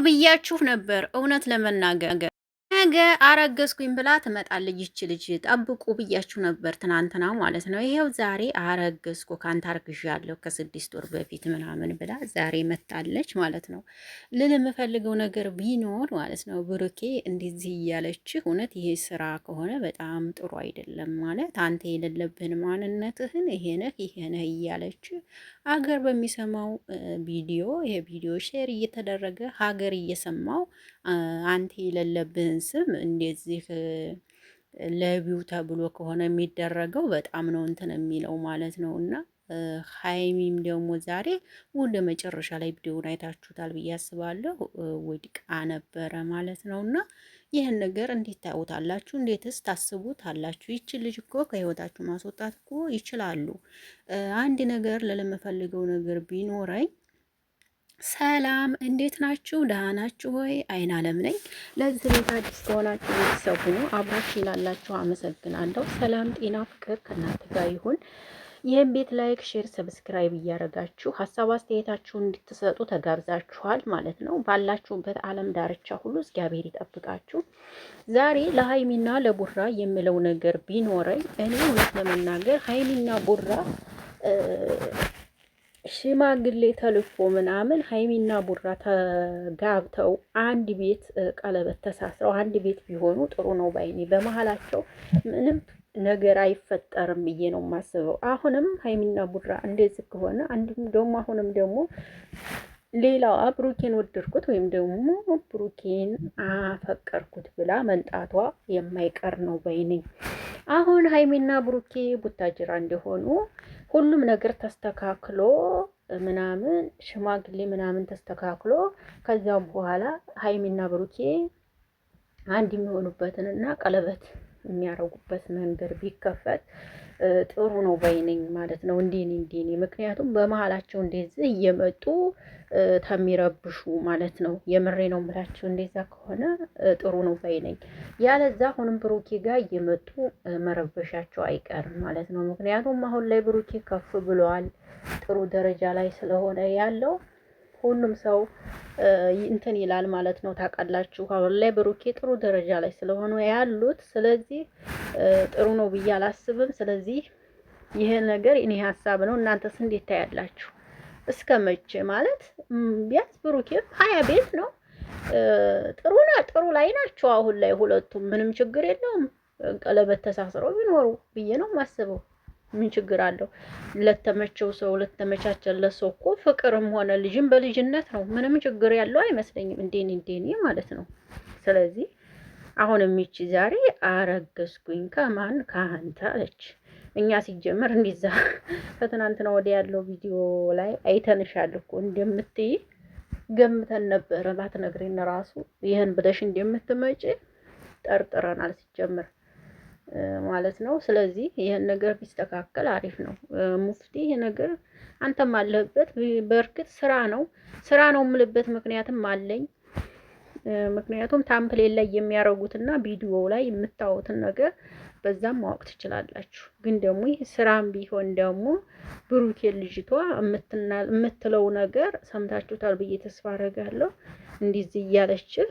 ብያችሁ ነበር። እውነት ለመናገር ነገ አረገዝኩኝ ብላ ትመጣለች ይች ልጅ ጠብቁ ብያችሁ ነበር ትናንትና ማለት ነው። ይሄው ዛሬ አረገዝኩ ካንተ አርግዣለሁ ከ6 ወር በፊት ምናምን ብላ ዛሬ መጣለች ማለት ነው። ልል የምፈልገው ነገር ቢኖር ማለት ነው ብሩኬ እንደዚህ እያለች እውነት ይሄ ስራ ከሆነ በጣም ጥሩ አይደለም ማለት አንተ የሌለብህን ማንነትህን ይሄ ነህ እያለች ሀገር በሚሰማው ቪዲዮ ይሄ ቪዲዮ ሼር እየተደረገ ሀገር እየሰማው አንተ የሌለብህን ስም እንደዚህ ለቢው ተብሎ ከሆነ የሚደረገው በጣም ነው እንትን የሚለው ማለት ነው። እና ሀይሚም ደግሞ ዛሬ ወደ መጨረሻ ላይ ቪዲዮውን አይታችሁታል ብዬ አስባለሁ። ወድቃ ነበረ ማለት ነው። እና ይህን ነገር እንዴት ታዩታላችሁ? እንዴትስ ታስቡታላችሁ? ይቺ ልጅ እኮ ከህይወታችሁ ማስወጣት እኮ ይችላሉ። አንድ ነገር ለምፈልገው ነገር ቢኖረኝ ሰላም እንዴት ናችሁ? ደህና ናችሁ ሆይ? አይን አለም ነኝ። ለዚህ ቤት አዲስ ከሆናችሁ ቤተሰብ ሁኑ። አብራችሁ ላላችሁ አመሰግናለሁ። ሰላም ጤና ፍቅር ከእናንተ ጋር ይሁን። ይህን ቤት ላይክ፣ ሼር፣ ሰብስክራይብ እያደረጋችሁ ሀሳብ አስተያየታችሁን እንድትሰጡ ተጋብዛችኋል ማለት ነው። ባላችሁበት ዓለም ዳርቻ ሁሉ እግዚአብሔር ይጠብቃችሁ። ዛሬ ለሀይሚና ለቡራ የምለው ነገር ቢኖረኝ እኔ እውነት ለመናገር ሀይሚና ቡራ ሽማግሌ ተልፎ ምናምን ሀይሚና ቡራ ተጋብተው አንድ ቤት ቀለበት ተሳስረው አንድ ቤት ቢሆኑ ጥሩ ነው ባይኔ። በመሀላቸው ምንም ነገር አይፈጠርም ብዬ ነው የማስበው። አሁንም ሀይሚና ቡራ እንደዚህ ከሆነ አንድም ደግሞ አሁንም ደግሞ ሌላዋ ብሩኬን ወደድኩት ወይም ደግሞ ብሩኬን አፈቀርኩት ብላ መንጣቷ የማይቀር ነው ባይኔ። አሁን ሀይሚና ብሩኬ ቡታጅራ እንደሆኑ ሁሉም ነገር ተስተካክሎ ምናምን ሽማግሌ ምናምን ተስተካክሎ ከዛም በኋላ ሀይሚና ብሩኬ አንድ የሚሆኑበትንና ቀለበት የሚያረጉበት መንገድ ቢከፈት ጥሩ ነው ባይነኝ ማለት ነው። እንዴኔ ምክንያቱም በመሀላቸው እንደዚህ እየመጡ ተሚረብሹ ማለት ነው። የምሬ ነው የምላችሁ። እንደዛ ከሆነ ጥሩ ነው ባይነኝ። ያለዛ አሁንም ብሩኬ ጋር እየመጡ መረበሻቸው አይቀርም ማለት ነው። ምክንያቱም አሁን ላይ ብሩኬ ከፍ ብለዋል። ጥሩ ደረጃ ላይ ስለሆነ ያለው ሁሉም ሰው እንትን ይላል ማለት ነው። ታውቃላችሁ አሁን ላይ ብሩኬ ጥሩ ደረጃ ላይ ስለሆነ ያሉት፣ ስለዚህ ጥሩ ነው ብዬ አላስብም። ስለዚህ ይሄ ነገር እኔ ሀሳብ ነው። እናንተስ እንዴት ታያላችሁ? እስከ መቼ ማለት ቢያንስ ብሩኬ 20 ቤት ነው ጥሩ ላይ ናቸው አሁን ላይ ሁለቱም። ምንም ችግር የለውም ቀለበት ተሳስረው ቢኖሩ ብዬ ነው የማስበው። ምን ችግር አለው? ለተመቸው ሰው ለተመቻቸለት ሰው እኮ ፍቅርም ሆነ ልጅም በልጅነት ነው። ምንም ችግር ያለው አይመስለኝም። እንዴኔ ማለት ነው። ስለዚህ አሁን የሚቺ ዛሬ አረገዝኩኝ ከማን ከአንተ አለች። እኛ ሲጀመር እንዲዛ ከትናንትና ወዲያ ያለው ቪዲዮ ላይ አይተንሻል እኮ እንደምትይ ገምተን ነበረ። ባትነግሪን ራሱ ይህን ብለሽ እንደምትመጪ ጠርጥረናል ሲጀመር ማለት ነው። ስለዚህ ይሄን ነገር ቢስተካከል አሪፍ ነው። ሙፍቲ ይሄ ነገር አንተም አለህበት። በእርግጥ ስራ ነው የምልበት ምክንያትም አለኝ። ምክንያቱም ታምፕሌን ላይ የሚያረጉትና ቪዲዮ ላይ የምታዩትን ነገር በዛም ማወቅ ትችላላችሁ። ግን ደግሞ ይህ ስራም ቢሆን ደግሞ ብሩኬ ልጅቷ የምትለው ነገር ሰምታችሁታል ብዬ ተስፋ አደርጋለሁ። እንዲዚህ እያለችህ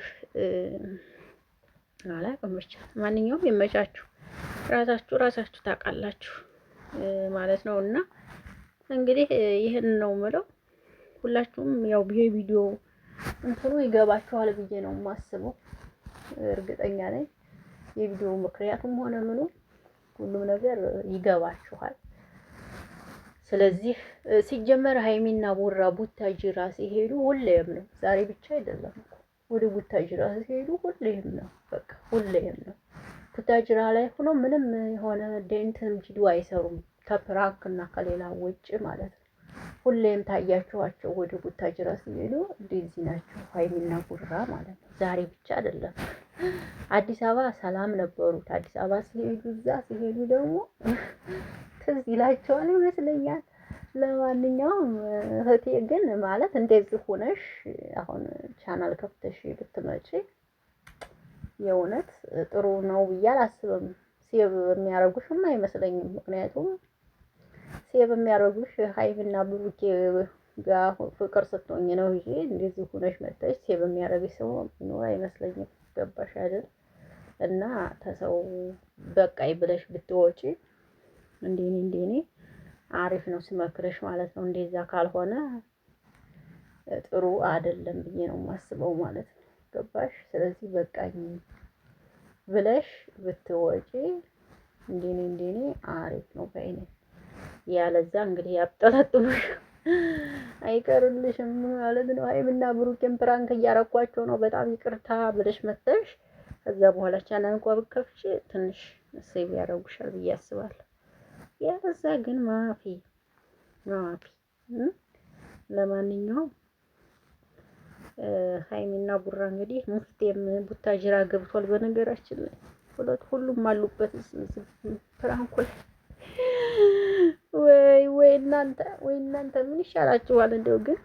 አላውቅም። ብቻ ማንኛውም ይመቻችሁ። ራሳችሁ ታውቃላችሁ ማለት ነው። እና እንግዲህ ይህን ነው የምለው። ሁላችሁም ያው ቪዲዮ እንትኑ ይገባችኋል ብዬ ነው የማስበው። እርግጠኛ ነኝ የቪዲዮ ምክንያቱም ሆነ ምኑ ሁሉም ነገር ይገባችኋል። ስለዚህ ሲጀመር ሀይሚና ቡራ ቡታጅራ ሲሄዱ ሁሌም ነው፣ ዛሬ ብቻ አይደለም እኮ ወደ ቡታጅራ ሲሄዱ ሁሌም ነው፣ በቃ ሁሌም ነው። ቡታጅራ ላይ ሆኖ ምንም የሆነ ዴንትን ቪዲዮ አይሰሩም ከፕራንክ እና ከሌላ ውጭ ማለት ነው። ሁሌም ታያችኋቸው ወደ ቡታጅራ ሲሄዱ እንደዚህ ናቸው ሀይሚና ቡራ ማለት ነው። ዛሬ ብቻ አይደለም። አዲስ አበባ ሰላም ነበሩት። አዲስ አበባ ሲሄዱ እዛ ሲሄዱ ደግሞ ትዝ ይላቸዋል ይመስለኛል። ለማንኛውም እህቴ ግን ማለት እንደዚህ ሆነሽ አሁን ቻናል ከፍተሽ ብትመጪ የእውነት ጥሩ ነው ብዬ አላስብም። ሴቭ የሚያረጉሽም አይመስለኝም። ምክንያቱም ሴቭ የሚያረጉሽ ሀይሚና ብሩኬ ጋር ፍቅር ስትሆኝ ነው እንጂ እንደዚህ ሆነሽ መጣሽ ሴብ የሚያደርግሽ ሰው ቢኖር አይመስለኝም። ገባሽ አይደል? እና ተሰው በቃይ ብለሽ ብትወጪ እንደኔ አሪፍ ነው ስመክረሽ ማለት ነው። እንደዛ ካልሆነ ጥሩ አይደለም ብዬ ነው የማስበው ማለት ነው። ገባሽ? ስለዚህ በቃኝ ብለሽ ብትወጪ እንደኔ አሪፍ ነው ባይኔ። ያለዛ እንግዲህ ያብጠለጥሉሽ አይቀርልሽም ማለት ነው። ሀይሚና ብሩኬን ፕራንክ እያረኳቸው ነው በጣም ይቅርታ ብለሽ መተሽ ከዛ በኋላ ቻናል እንኳን ብትከፍቺ ትንሽ ሴቭ ያደርጉሻል ብዬ አስባለሁ። ያለዛ ግን ማፊ ለማንኛውም ሀይሚና ቡራ እንግዲህ ሙፍቴም ቡታጅራ ገብቷል። በነገራችን ላይ ሁሉም አሉበት ፕራንኩ ላይ። ወይ እናንተ ምን ይሻላችኋል? እንደው ግን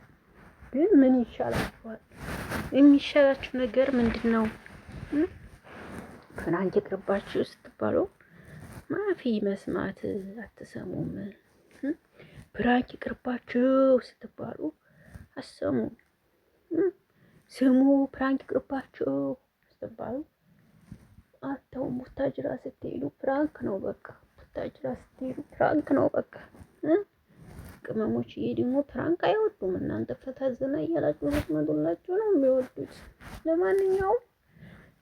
ምን ይሻላችኋል? የሚሻላችሁ ነገር ምንድን ነው? ፕራንክ ይቅርባችሁ ስትባሉ ማፊ መስማት አትሰሙም። ፕራንክ ይቅርባችሁ ስትባሉ አሰሙ። ስሙ ፕራንክ ይቅርባችሁ ስትባሉ አተውም። ቡታጅራ ስትሄዱ ፕራንክ ነው በቃ። ቡታጅራ ስትሄዱ ፕራንክ ነው በቃ። ቅመሞች ይሄ ደግሞ ፕራንክ አይወዱም። እናንተ ፈታ ዘና እያላችሁ ስትመጡላችሁ ነው የሚወዱት። ለማንኛውም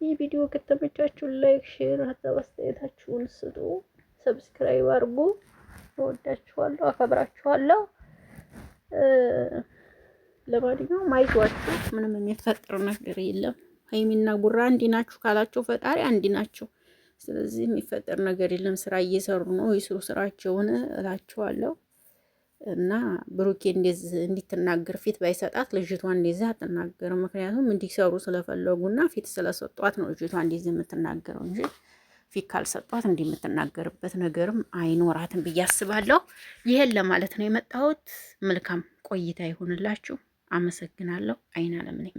ይህ ቪዲዮ ከተመቻችሁ ላይክ፣ ሼር፣ ሀሳብ አስተያየታችሁን ስጡ። ሰብስክራይብ አድርጉ። እወዳችኋለሁ፣ አከብራችኋለሁ። ለማንኛውም አይዟችሁ፣ ምንም የሚፈጠር ነገር የለም። ሀይሚና ቡራ አንዲ ናችሁ ካላቸው ፈጣሪ አንዲ ናቸው። ስለዚህ የሚፈጠር ነገር የለም። ስራ እየሰሩ ነው፣ ይስሩ ስራቸውን እላችኋለሁ። እና ብሩኬ እንደዚህ እንዲትናገር ፊት ባይሰጣት ልጅቷ እንደዚህ አትናገርም። ምክንያቱም እንዲሰሩ ስለፈለጉና ፊት ስለሰጧት ነው ልጅቷ እንደዚህ የምትናገረው እንጂ ፊት ካልሰጧት እንዲህ የምትናገርበት ነገርም አይኖራትም ብዬ አስባለሁ። ይሄን ለማለት ነው የመጣሁት። መልካም ቆይታ ይሁንላችሁ። አመሰግናለሁ። አይን አለም ነኝ።